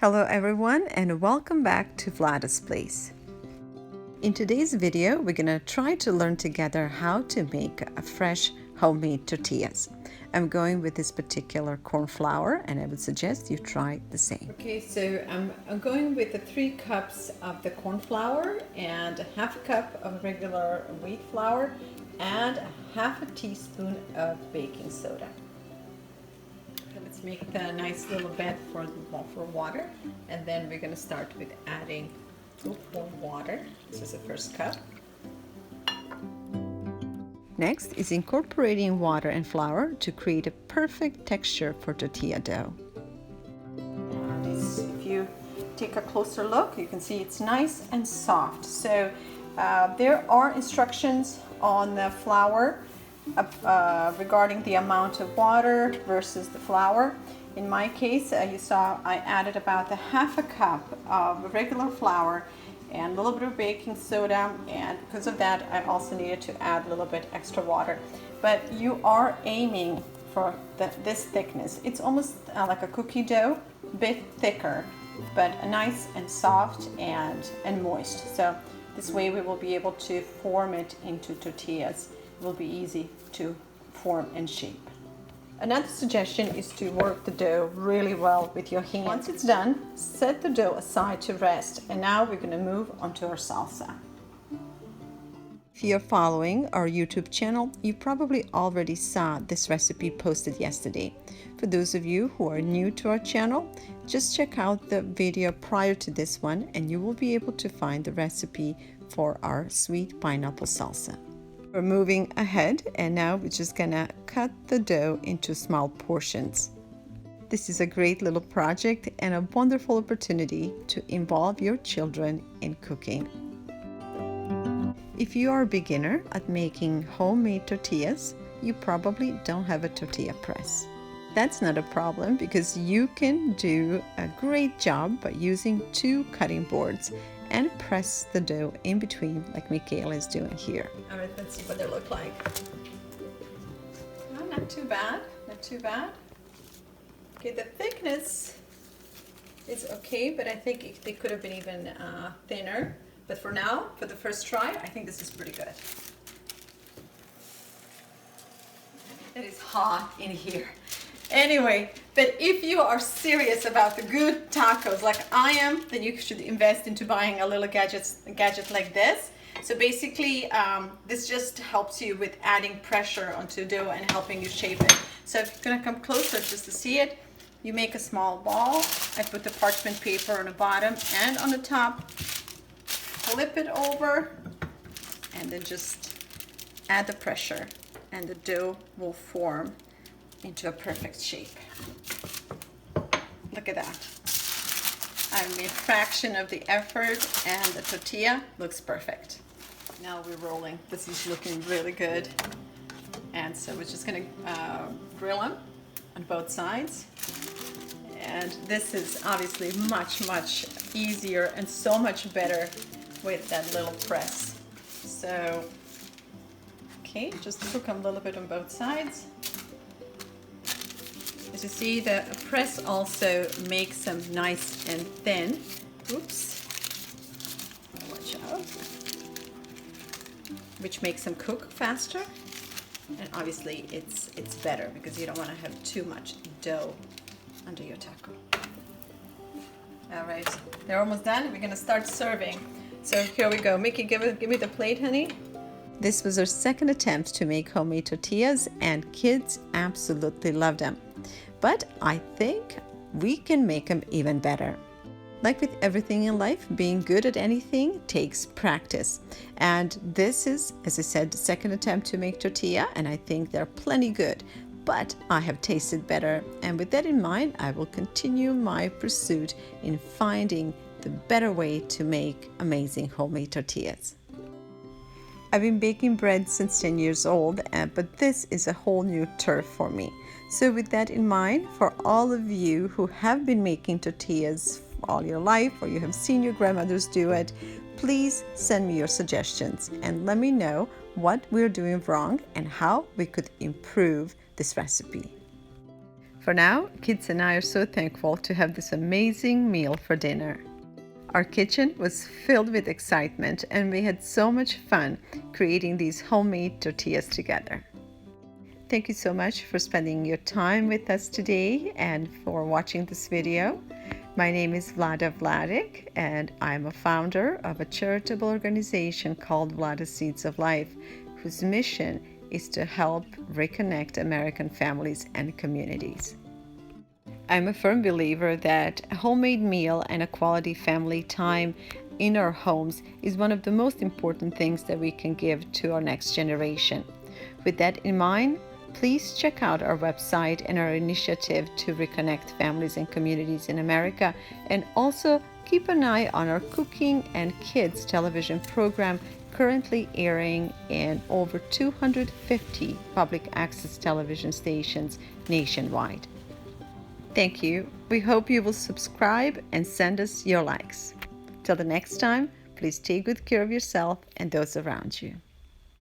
Hello everyone and welcome back to Vlada's Place. In today's video, we're gonna try to learn together how to make a fresh homemade tortillas. I'm going with this particular corn flour and I would suggest you try the same. Okay, so I'm going with the 3 cups of the corn flour and a half a cup of regular wheat flour and a half a teaspoon of baking soda. Let's make the nice little bed for water, and then we're going to start with adding lukewarm water. This is the first cup. Next is incorporating water and flour to create a perfect texture for tortilla dough. If you take a closer look, you can see it's nice and soft. So there are instructions on the flour regarding the amount of water versus the flour. In my case, you saw I added about a half a cup of regular flour and a little bit of baking soda, and because of that I also needed to add a little bit extra water. But you are aiming for this thickness. It's almost like a cookie dough, a bit thicker, but nice and soft and moist. So this way we will be able to form it into tortillas. It will be easy to form and shape. Another suggestion is to work the dough really well with your hands. Once it's done, set the dough aside to rest, and now we're going to move on to our salsa. If you're following our YouTube channel, you probably already saw this recipe posted yesterday. For those of you who are new to our channel, just check out the video prior to this one and you will be able to find the recipe for our sweet pineapple salsa. We're moving ahead, and now we're just gonna cut the dough into small portions. This is a great little project and a wonderful opportunity to involve your children in cooking. If you are a beginner at making homemade tortillas, you probably don't have a tortilla press. That's not a problem because you can do a great job by using 2 cutting boards and press the dough in between like Michaela is doing here. All right, let's see what they look like. Oh, not too bad, not too bad. Okay, the thickness is okay, but I think they could have been even thinner. But for now, for the first try, I think this is pretty good. It is hot in here. Anyway, but if you are serious about the good tacos like I am, then you should invest into buying a little gadget like this. So basically, this just helps you with adding pressure onto dough and helping you shape it. So if you're gonna come closer just to see it, you make a small ball. I put the parchment paper on the bottom and on the top, flip it over, and then just add the pressure, and the dough will form into a perfect shape. Look at that. I made a fraction of the effort and the tortilla looks perfect. Now we're rolling. This is looking really good. And so we're just gonna grill them on both sides. And this is obviously much easier and so much better with that little press. So, okay, just cook them a little bit on both sides. As you see, the press also makes them nice and thin. Oops. Watch out. Which makes them cook faster. And obviously it's better because you don't want to have too much dough under your taco. All right, they're almost done. We're gonna start serving. So here we go. Mickey, give me the plate, honey. This was our second attempt to make homemade tortillas and kids absolutely loved them. But I think we can make them even better. Like with everything in life, being good at anything takes practice. And this is, as I said, the second attempt to make tortilla, and I think they're plenty good. But I have tasted better, and with that in mind, I will continue my pursuit in finding the better way to make amazing homemade tortillas. I've been baking bread since 10 years old, but this is a whole new turf for me. So with that in mind, for all of you who have been making tortillas all your life, or you have seen your grandmothers do it, please send me your suggestions and let me know what we're doing wrong and how we could improve this recipe. For now, kids and I are so thankful to have this amazing meal for dinner. Our kitchen was filled with excitement and we had so much fun creating these homemade tortillas together. Thank you so much for spending your time with us today and for watching this video. My name is Vlada Vladic and I'm a founder of a charitable organization called Vlada Seeds of Life, whose mission is to help reconnect American families and communities. I'm a firm believer that a homemade meal and a quality family time in our homes is one of the most important things that we can give to our next generation. With that in mind, please check out our website and our initiative to reconnect families and communities in America, and also keep an eye on our cooking and kids television program currently airing in over 250 public access television stations nationwide. Thank you. We hope you will subscribe and send us your likes. Till the next time, please take good care of yourself and those around you.